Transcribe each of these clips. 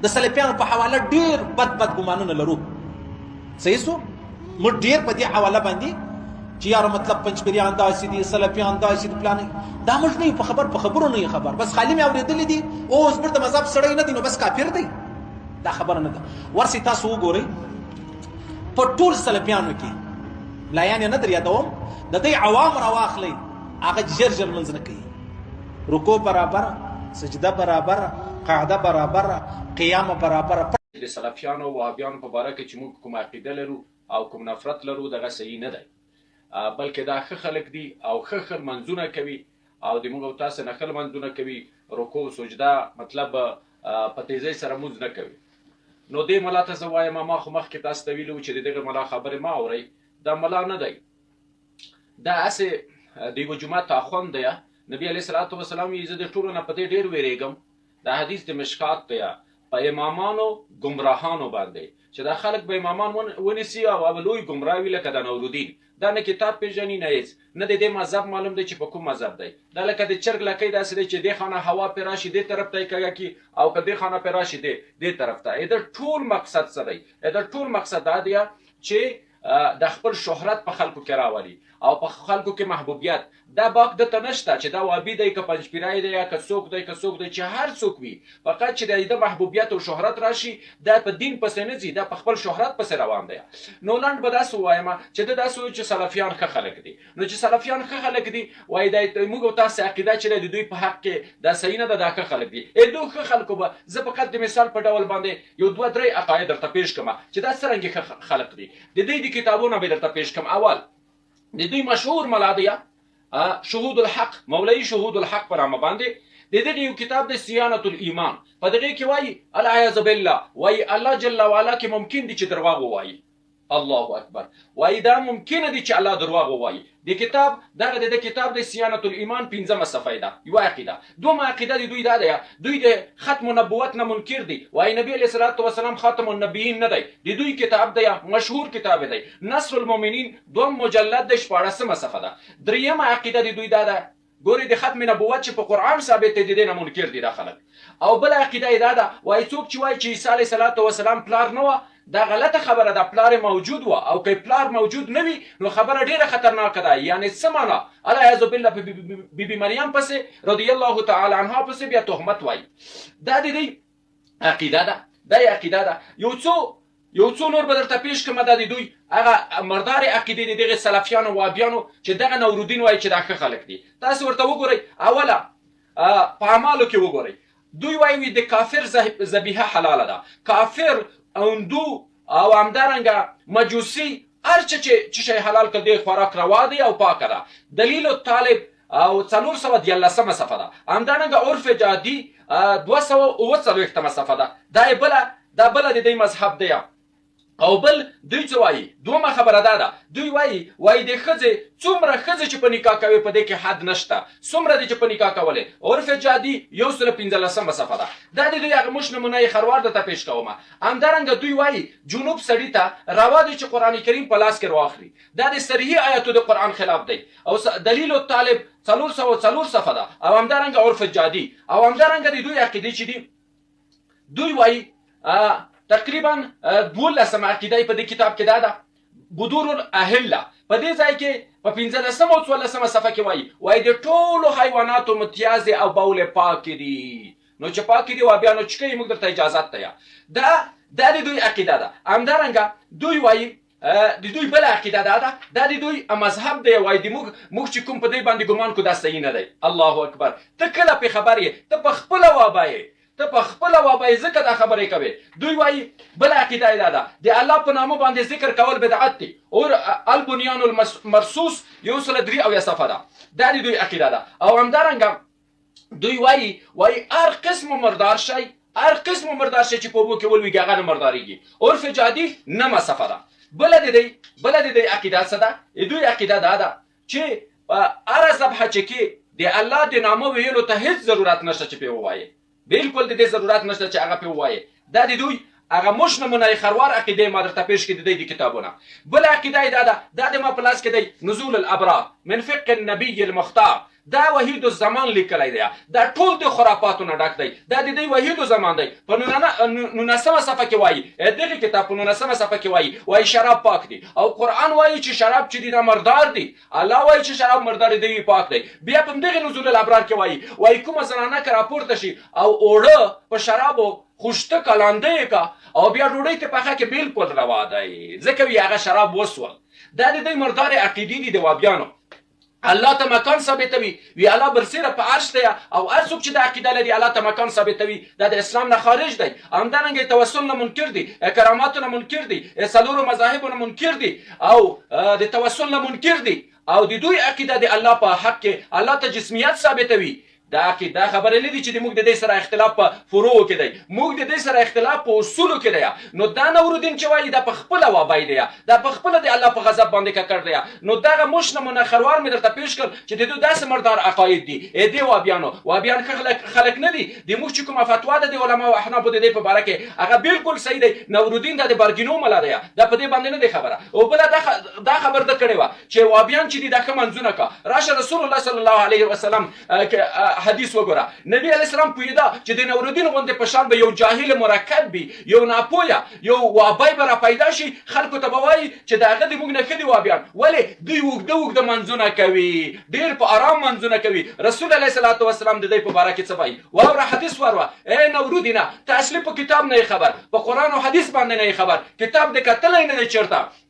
د سلفیانو په حواله ډیر بد ګمانونه لرو. صحیح سو موږ ډیر په دې حواله باندې چې یار مطلب پنځپیریان داسې دي، سلفیان داسې دي، پلان دا موږ نه په خبرو نه خبر، بس خالی مې اورېدلې دي اوس موږ د مذهب سړی نه دي نو بس کافر دی. دا خبره نه ده. ورسې تاسو وګورئ په ټول سلفیانو کې ملایان نه در یادوم، د دې عوام راواخلئ هغه ژر ژر لمونځ نه کوي، رکوع برابر، سجده برابر، قاعده برابر، قیام برابر. د سلفیانو او وهابیانو په باره کې چې موږ کوم عقیده لرو او کوم نفرت لرو دغه صحیح نه دی، بلکې دا ښه خلک دي او ښه منځونه کوي او د موږ او تاسو نه ښه منځونه کوي، رکوع سجده مطلب په تیزۍ سره مونځ نه کوي. نو دې ملا ته زه وایم ما خو مخکې تاسو ته ویلي وو چې د دغه ملا خبرې مه اورئ، دا ملا نه دی، دا هسې د یوه جومات اخوند دی. نبي علیه صلات وسلام وایي زه د ټولو نه په دې ډېر ویرېږم، دا حدیث د مشکات دی، په امامانو ګمراهانو باندې چې دا خلک به امامان ونیسي او لوی ګمراه وي لکه د نورالدین. دا نه کتاب پېژني نه هېڅ، نه د دې مذهب معلوم دی چې په کوم مذهب دی. دا لکه د چرګ لکۍ داسې دی چې دې خانه هوا پرې راشي دې طرف ته یې کږه کي او که دې خانه پرې راشي دې طرف ته. د ټول مقصد څه دی؟ د ټول مقصد دا دی چې د خپل شهرت په خلکو کې راولي او په خلکو کې محبوبیت. دا باک دته نشته چې دا وابي دی که پنجپیری دی یا که څوک دی چې هر څوک وي، فقط چې د محبوبیت او شهرت راشي دا په دین پسې نه ځي، دا په خپل شهرت پسې روان دی. نو لنډ به داسې ووایم چې ده داسې وایي چې سلفیان ښه خلک دي. نو چې سلفیان ښه خلک دي وایي دا موږ او تاسې عقیده چې د دوی په حق کې دا صحیح نه ده، دا ښه خلک دي. دوی ښه خلکو به زه فقط د مثال په ډول باندې یو دوه درې عقاید درته پیش کړم چې دا څرنګې ښه خلک دي. د دوی د کتابونه به درته پیش کړم. اول د دوی مشهور ملا دی شهود الحق، مولوي شهود الحق په نامه باندې د دغه یو کتاب د صیانة الایمان، په دغه کې وایي العیاذ بالله، وایي الله جل وعلا کې ممکن دي چې درواغ ووایي. الله اکبر. وایي دا ممکنه دي چې الله درواغ ووایي. د کتاب دغه د کتاب د صیانة الایمان 5مه صفحه ده یوه عقیده. دومه عقیده د دوی دا ده، دوی د ختم النبوت نه منکر دي، وایي نبی علیه صلات وسلام خاتم النبیین نه دی. د دوی کتاب دی مشهور کتاب دی نصر المؤمنین، دوم مجلد د 14مه صفحه ده. درېیمه عقیده د دوی دا ده، ګوري د ختم نبوت چې په قرآن ثابت دی د دې نه منکر دي دا خلک. او بله عقیده یې دا ده، وایي څوک چې وایي چې عیسی علیه صلات وسلام پلار نه وه دا غلطه خبره ده، پلار موجود و او که پلار موجود نه وي نو خبره ډیره خطرناکه ده. یعنی څه معنا؟ العیاذ بالله بیبي مریم پسې رضی الله تعالی عنها پسې بیا تهمت وایي. دا د دې عقیده ده، دا یې عقیده ده. یو څو نور به درته پیش کړم. دا د دوی هغه مردارې عقیدې د دغې سلفیانو وهابیانو چې دغه نورالدین وایي چې دا ښه خلک دي. تاسې ورته وګورئ، اوله په اعمالو کې وګورئ. دوی وایي د کافر ذبیحه حلاله ده، کافر هندو او همدارنګه مجوسي هر څه چې شی حلال کړ دی خوراک روا دی او پاکه ده. دلیل الطالب او 414مه صفحه ده. همدارنګه عرف جادي 249مه صفحه ده. دا بله د دې مذهب دی. او بل دوی څه وایي؟ دومه خبره دا ده، دوی وایي د ښځې څومره ښځې چې په نکاح کوي په دې کې حد نشته، څومره دي چې په نکاح کولې. عرف جادي 115مه صفحه ده. دا د دوی هغه موږ نمونه یې خروار درته پیش کوم. همدارنګه دوی وایي جنوب سړي ته روا دی چې قرآن کریم په لاس کې راواخلي. دا د صریحي آیاتو د قرآن خلاف دی. او دلیل الطالب 404 صفحه ده. او همدارنګه عرف جادي. او همدارنګه د دوی عقیدې چې دي، دوی وایي تقریبا 12مه عقیده په دې کتاب کې دا ده بدور الاهله. په دې ځای کې په 15مه او 14مه صفحه کې وایي د ټولو حیواناتو متیازې او بول پاکې دي. نو چې پاکې دي وهابیانو چې کوي موږ درته اجازت ده. دا د دوی عقیده ده. همدارنګه دوی وایي د دوی بله عقیده دا ده، دا د دوی مذهب دی. وایي موږ چې کوم په دې باندې ګمان کو دا صحیح نه دی. الله اکبر. ته کله پې خبر یې؟ ته په خپله وابه ځکه دا خبرې کوي. دوی وایي بله عقیده یې دا ده، د الله په نامه باندې ذکر کول بدعت دی. او البنیان المرصوص 103 صفحه ده. دا د دوی عقیده ده. او همدارنګه دوی وایي هر قسم مردار شی چې په اوبو کې ولویږي هغه نه مردارېږي. عرف جادي 9مه صفحه ده. بله د دوی عقیده څه ده؟ د دوی عقیده دا ده چې هره ذبحه چې کې د الله د نامه ویلو ته هیڅ ضرورت نشته چې پې ووایي، بالکل د دې ضرورت نشته چې هغه پې ووایي. دا د دوی هغه موږ نمونه خروار عقیده ما درته پیش کړي د دوی د کتابونه. بله عقیده یې دا ده، دا د ما په لاس کې دی نزول الابرار من فقه النبي المختار. دا وحید الزمان لیکلی دی دا ټول د خرافاتو نه ډک دی دا د دوی وحید الزمان دی په 19مه صفحه کې وایي دغه کتاب په 19مه صفحه کې وایي شراب پاک دی او قرآن وایي چې شراب چې دی دا مردار دی الله وایي چې شراب مردار دی پاک دی بیا په دغه نزول الابرار کې وایي کومه زنانه که راپورته شي او اوړه په شرابو خوشته کلانده کا او بیا ډوډۍ ته پخه کې بالکل روا دی ځکه وی هغه شراب وسول دا د دوی مردار عقیدې دي د وابیانو الله ته مکان ثابتوي وی الله برسیره په عرش دی او هر څوک چې د عقیده لري الله ته مکان ثابتوي دا د اسلام نه خارج دی همدارنګه توسل نه منکر دي کراماتو نه منکر دي څلورو مذاهبو نه منکر دي او د توسل نه منکر دي او د دوی عقیده د الله په حق کې الله ته جسمیت ثابتوي دا خبره نه دي چې موږ د دې سره اختلاف په فروع کې دی موږ د دې سره اختلاف په اصولو کې دی نو دا نورالدین چې وایي دا په خپله وابی دی دا په خپله د الله په غضب باندې ککړ دی نو دغه موږ نمونه خروار مې درته پیش کړ چې د دوی داسې مردار عقاید دي دې وابیان ښه خلک نه دي د موږ چې کومه فتوا ده د علماو احنافو د دې په باره کې هغه بالکل صحیح دی نورالدین دا د برګینو ملا دی دا په دې باندې نه دی خبره او بله دا خبر ده کړې وه چې وابیان چې دي دا ښه منځونه کا راشه رسول الله صلی الله علیه وسلم حدیث وګوره نبی علیه السلام پوهېده چې د نورالدین غوندې په شان به یو جاهل مرکب وي یو ناپویه یو وابی به را پیدا شي خلکو ته به وایي چې د هغه د موږ نه ښه دي وابیان ولې دوی اوږده اوږده منځونه کوي ډېر په ارام منځونه کوي رسول علیه صلات وسلام د دوی په باره کې څه وایي واوره حدیث واوره ای نورالدینه ته اصلي په کتاب نه یې خبر په قرآن او حدیث باندې نه یې خبر کتاب دې کتلی نه دی چېرته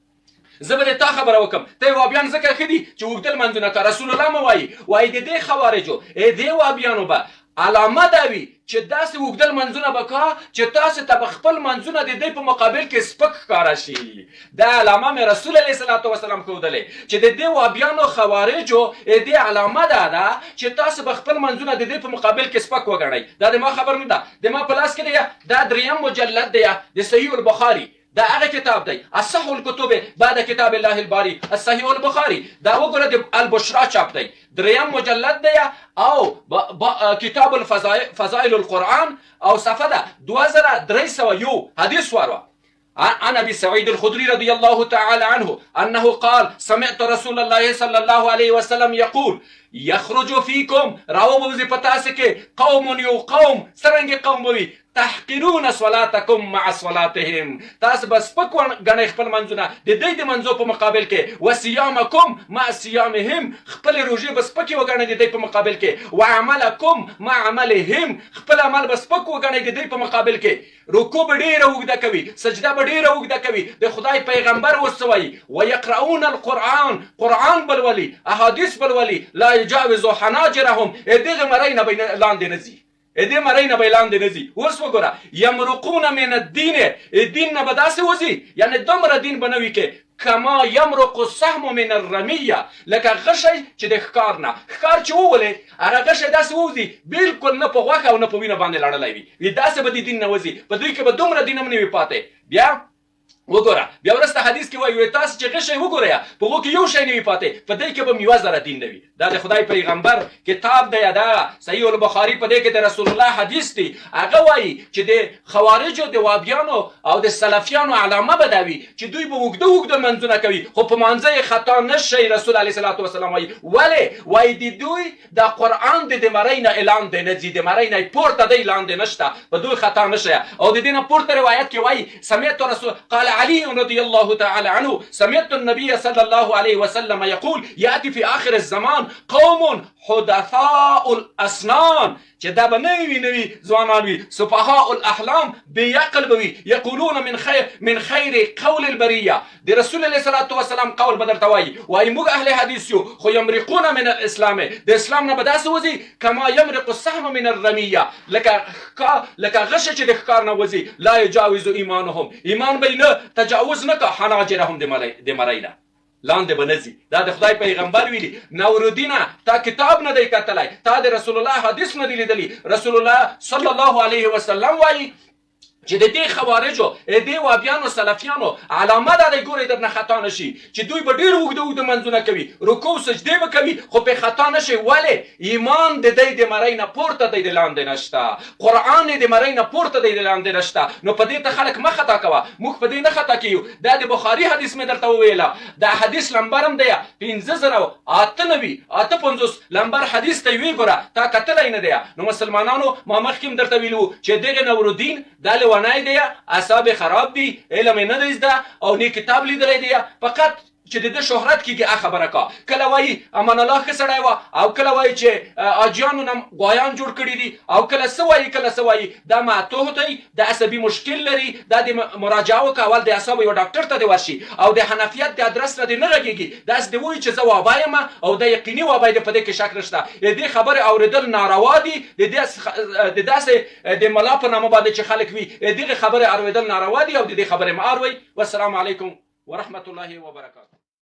زه به تا خبره وکم ته وابیان ځکه ښه دي چې اوږدل منځونه که رسول الله مو وایي د دې خوارجو دې وابیانو به علامه دا وي چې داسې اوږدل منځونه به کا چې تاسو ته به خپل منځونه د دې په مقابل کې سپک ښکاره شي دا علامه مې رسول علیه صلات وسلام ښودلی چې د دې وابیانو خوارجو دې علامه دا ده چې تاسو به خپل منځونه د دې په مقابل کې سپک وګڼئ دا د ما خبر نه ده د ما په لاس کې دی دا 3م مجلد دی د صحیح البخاري دا هغه کتاب دی اصح الکتب بعد کتاب الله الباری الصحیح البخاری دا وګوره د البشرا چاپ دی 3م مجلد دی او کتاب فضائل القرآن او صفحه ده 2301 حدیث واروه عن ابي سعيد الخدري رضي الله تعالى عنه انه قال سمعت رسول الله صلى الله عليه وسلم يقول يخرج فيكم راو بوزي پتاسکه قوم یو قوم سرنګ قوم وي تحقرون صلاتكم مع صلاتهم تاسو بس پکون غنې خپل منځونه د دې د منځو په مقابل کې وصيامكم مع صيامهم خپل روزي بس پکې وګڼئ د دې په مقابل کې وعملكم مع عملهم خپل عمل بس پک وګڼئ د دې په مقابل کې رکوع ډېره اوږده کوي سجده ډېره اوږده کوي د خدای پیغمبر وسوي ويقرؤون القرآن قرآن بلولي احاديث بلولي لا يجاوز حناجرهم دغه مرۍ نه لاندې نزي دې مرۍ نه به لاندې نځي اوس وګوره یمرقون من الدین دین نه به داسې وځي یعنې دومره دین به نه وي کې کما یمرق السهم من الرمیه لکه غشی چې د ښکار نه ښکار چې وولې هغه غشی داسې ووځي بالکل نه په غوښه او نه په وینه باندې لړلی وي داسې به د دین نه وځي په دوی کې به دومره دین هم نه وي پاتې بیا وګوره بیا وروسته حدیث کې وایي تاسو چې غشی وګورئ په هغو کې یو شی نه وي پاتې په دې کې به یوه زره دین نه وي دا د خدای پیغمبر کتاب دی دا صحیح البخاري په دې کې د رسول الله حدیث دی هغه وایي چې د خوارجو د وابیانو او د سلفیانو علامه به دا وي چې دوی به اوږده اوږده منځونه کوي خو په مانځه یې خطا نه شي رسول علیه صلات وسلام وایي ولې وایي د دوی د قرآن د مرۍ نه لاندې نه ځي د مرۍ نه پورته دی لاندې نشته په دوی خطا نه شي او د دې نه پورته روایت کې وایي سمعت رسول قال علي رضي الله تعالى عنه سمعت النبي صلى الله عليه وسلم يقول يأتي في آخر الزمان قوم حدثاء الأسنان چې دا به نوي ځوانان وي سفهاء الاحلام بې عقل به وي یقولون من خیر قول البریه د رسول الله صلی الله وسلم قول به درته وایي موږ اهل حدیث یو خو یمرقون من الاسلام د اسلام نه به داسې وځي کما یمرق السهم من الرمیه لکه غشه چې د ښکار نه وځي لا یجاوز ایمانهم ایمان به نه تجاوز نه که حناجرهم د مرۍ نه لاندې به نځي دا د خدای پیغمبر ویلي نورالدینه تا کتاب نه دی کتلی تا د رسول الله حدیث نه دی لیدلی رسول الله صلی الله علیه وسلم وایي چې چې د دې خوارجو د دې وابیانو سلفیانو علامه دا دی ګورئ درنه خطا نشي چې دوی به ډېر اوږده اوږده منځونه کوي رکوع سجدې به کوي خو پې خطا نشي ولې ایمان د دی د مرۍ نه پورته دی د لاندې نشته قرآن یې د مرۍ نه پورته دی د لاندې نشته نو په دې ته خلک مه خطا کوه موږ په دې نه خطا کیو دا د بخاري حدیث مې درته وویله دا حدیث لمبر هم دی 5058 لمبر حدیث ته وی ګوره تا کتلی نه دی نو مسلمانانو ما مخکې هم درته ویلو چې دغه نورالدین دا لیونی دی اعصاب خراب دي علم یې نه دی زده او نه کتاب لیدلی دی فقط چې د ده شهرت کېږي خبره کا کله وایي امان الله ښه سړی وه او کله وایي چې حاجیانو نه غوایان جوړ کړي دي او کله څه وایي کله څه وایي دا معتوه دی د عصبي مشکل لري دا د مراجعه وکړه اول د اعصابو یو ډاکټر ته دې ورشي او د حنفیت د ادرس نه دې نه غږېږي داسې دې وایي چې زه وابا یم او دا یقیني وابا دی په دې کې شک نشته د دې خبرې اورېدل ناروا دي د داسې د ملا په نامه باندې چې خلک وي دغې خبرې اورېدل ناروا دي او د دې خبرې مه اروئ والسلام علیکم ورحمة الله وبركاته.